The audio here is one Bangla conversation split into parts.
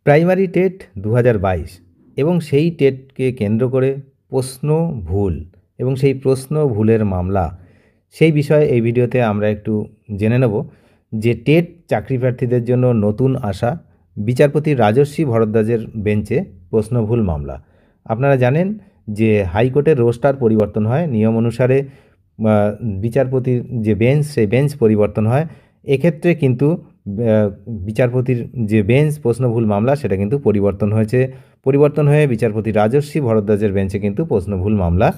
প্রাইমারি টেট 2022 এবং সেই টেটকে কেন্দ্র করে প্রশ্ন ভুল এবং সেই প্রশ্ন ভুলের মামলা, সেই বিষয়ে এই ভিডিওতে আমরা একটু জেনে নেব যে টেট চাকরি প্রার্থীদের জন্য নতুন আসা বিচারপতি রাজর্ষি ভরদ্বাজের বেঞ্চে প্রশ্ন ভুল মামলা। আপনারা জানেন যে হাইকোর্টের রোস্টার পরিবর্তন হয়, নিয়ম অনুসারে বিচারপতির যে বেঞ্চ, সেই বেঞ্চ পরিবর্তন হয়। এক্ষেত্রে কিন্তু বিচারপতির যে বেঞ্চ প্রশ্ন ভুল মামলা সেটা কিন্তু পরিবর্তন হয়ে বিচারপতি রাজর্ষি ভরদ্বাজের বেঞ্চে কিন্তু প্রশ্ন ভুল মামলা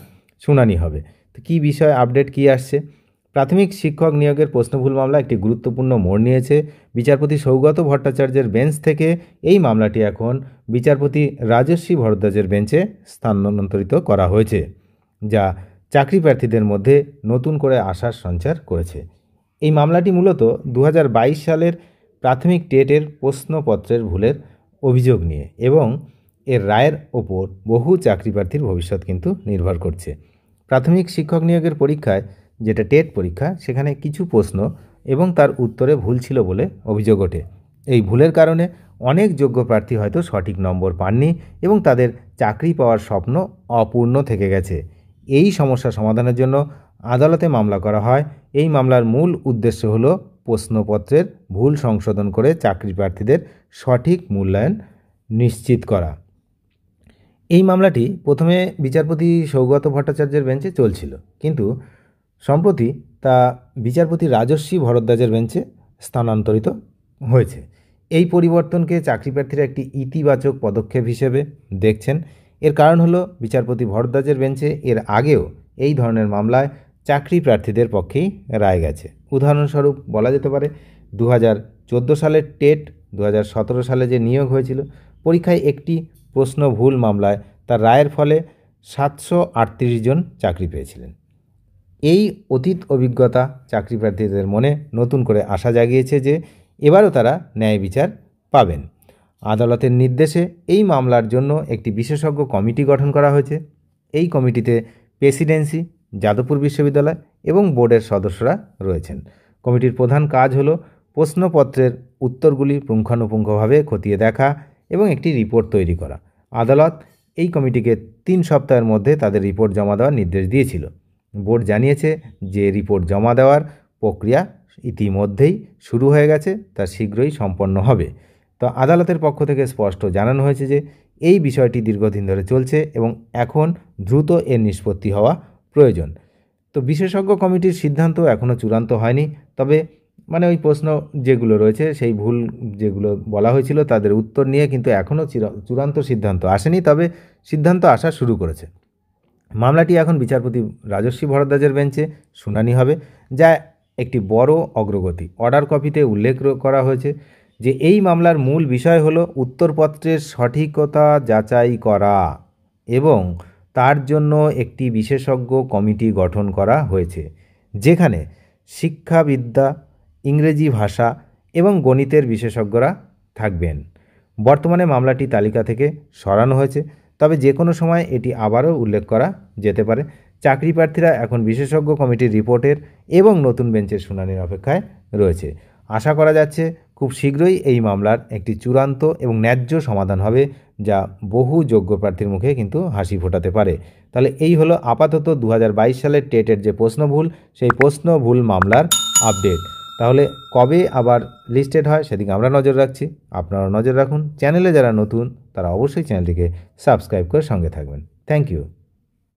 শুনানি হবে। তো কী বিষয় আপডেট কী আসছে? প্রাথমিক শিক্ষক নিয়োগের প্রশ্নভুল মামলা একটি গুরুত্বপূর্ণ মোড় নিয়েছে। বিচারপতি সৌগত ভট্টাচার্যের বেঞ্চ থেকে এই মামলাটি এখন বিচারপতি রাজর্ষি ভরদ্বাজের বেঞ্চে স্থানান্তরিত করা হয়েছে, যা চাকরি প্রার্থীদের মধ্যে নতুন করে আশার সঞ্চার করেছে। এই মামলাটি মূলত 2022 সালের প্রাথমিক টেটের প্রশ্নপত্রের ভুলের অভিযোগ নিয়ে এবং এর রায়ের ওপর বহু চাকরি প্রার্থীর ভবিষ্যৎ কিন্তু নির্ভর করছে। প্রাথমিক শিক্ষক নিয়োগের পরীক্ষায়, যেটা টেট পরীক্ষা, সেখানে কিছু প্রশ্ন এবং তার উত্তরে ভুল ছিল বলে অভিযোগ ওঠে। এই ভুলের কারণে অনেক যোগ্য প্রার্থী হয়তো সঠিক নম্বর পাননি এবং তাদের চাকরি পাওয়ার স্বপ্ন অপূর্ণ থেকে গেছে। এই সমস্যা সমাধানের জন্য আদালতে মামলা করা হয়। এই মামলার মূল উদ্দেশ্য হলো প্রশ্নপত্রের ভুল সংশোধন করে চাকরি প্রার্থীদের সঠিক মূল্যায়ন নিশ্চিত করা। এই মামলাটি প্রথমে বিচারপতি সৌগত ভট্টাচার্যের বেঞ্চে চলছিল, কিন্তু সম্প্রতি তা বিচারপতি রাজর্ষি ভরদ্বাজের বেঞ্চে স্থানান্তরিত হয়েছে। এই পরিবর্তনকে চাকরি প্রার্থীরা একটি ইতিবাচক পদক্ষেপ হিসেবে দেখছেন। এর কারণ হলো বিচারপতি ভরদ্বাজের বেঞ্চে এর আগেও এই ধরনের মামলায় চাকরি প্রার্থীদের পক্ষেই রায় গেছে। উদাহরণস্বরূপ বলা যেতে পারে 2014 সালের টেট, 2017 সালে যে নিয়োগ হয়েছিল, পরীক্ষায় একটি প্রশ্ন ভুল মামলায় তার রায়ের ফলে 738 জন চাকরি পেয়েছিলেন। এই অতীত অভিজ্ঞতা চাকরি প্রার্থীদের মনে নতুন করে আশা জাগিয়েছে যে এবারও তারা ন্যায় বিচার পাবেন। আদালতের নির্দেশে এই মামলার জন্য একটি বিশেষজ্ঞ কমিটি গঠন করা হয়েছে। এই কমিটিতে প্রেসিডেন্সি, যাদবপুর বিশ্ববিদ্যালয় এবং বোর্ডের সদস্যরা রয়েছেন। কমিটির প্রধান কাজ হলো প্রশ্নপত্রের উত্তরগুলি পুঙ্খানুপুঙ্খভাবে খতিয়ে দেখা এবং একটি রিপোর্ট তৈরি করা। আদালত এই কমিটিকে 3 সপ্তাহের মধ্যে তাদের রিপোর্ট জমা দেওয়ার নির্দেশ দিয়েছিল। বোর্ড জানিয়েছে যে রিপোর্ট জমা দেওয়ার প্রক্রিয়া ইতিমধ্যেই শুরু হয়ে গেছে, তা শীঘ্রই সম্পন্ন হবে। তো আদালতের পক্ষ থেকে স্পষ্ট জানানো হয়েছে যে এই বিষয়টি দীর্ঘদিন ধরে চলছে এবং এখন দ্রুত এর নিষ্পত্তি হওয়া প্রয়োজন। তো বিশেষজ্ঞ কমিটির সিদ্ধান্ত এখনও চূড়ান্ত হয়নি, তবে ওই প্রশ্ন যেগুলো রয়েছে, সেই ভুল যেগুলো বলা হয়েছিল তাদের উত্তর নিয়ে কিন্তু এখনও চূড়ান্ত সিদ্ধান্ত আসেনি, তবে সিদ্ধান্ত আসা শুরু করেছে। মামলাটি এখন বিচারপতি রাজর্ষি ভরদ্বাজের বেঞ্চে শুনানি হবে, যা একটি বড় অগ্রগতি। অর্ডার কপিতে উল্লেখ করা হয়েছে যে এই মামলার মূল বিষয় হলো উত্তরপত্রের সঠিকতা যাচাই করা এবং তার জন্য একটি বিশেষজ্ঞ কমিটি গঠন করা হয়েছে, যেখানে শিক্ষাবিদ্যা, ইংরেজি ভাষা এবং গণিতের বিশেষজ্ঞরা থাকবেন। বর্তমানে মামলাটি তালিকা থেকে সরানো হয়েছে, তবে যে কোনো সময় এটি আবারও উল্লেখ করা যেতে পারে। চাকরি প্রার্থীরা এখন বিশেষজ্ঞ কমিটির রিপোর্টের এবং নতুন বেঞ্চের শুনানির অপেক্ষায় রয়েছে। আশা করা যাচ্ছে খুব শীঘ্রই এই মামলার একটি চূড়ান্ত এবং ন্যায্য সমাধান হবে, যা বহু যোগ্য প্রার্থীর মুখে কিন্তু হাসি ফোটাতে পারে। তাহলে এই হলো আপাতত 2022 সালের টেটের যে প্রশ্নভুল, সেই প্রশ্নভুল মামলার আপডেট। তাহলে কবে আবার লিস্টেড হয় সেদিকে আমরা নজর রাখছি, আপনারা নজর রাখুন। চ্যানেলে যারা নতুন তারা অবশ্যই চ্যানেলটিকে সাবস্ক্রাইব করে সঙ্গে থাকবেন। Thank you.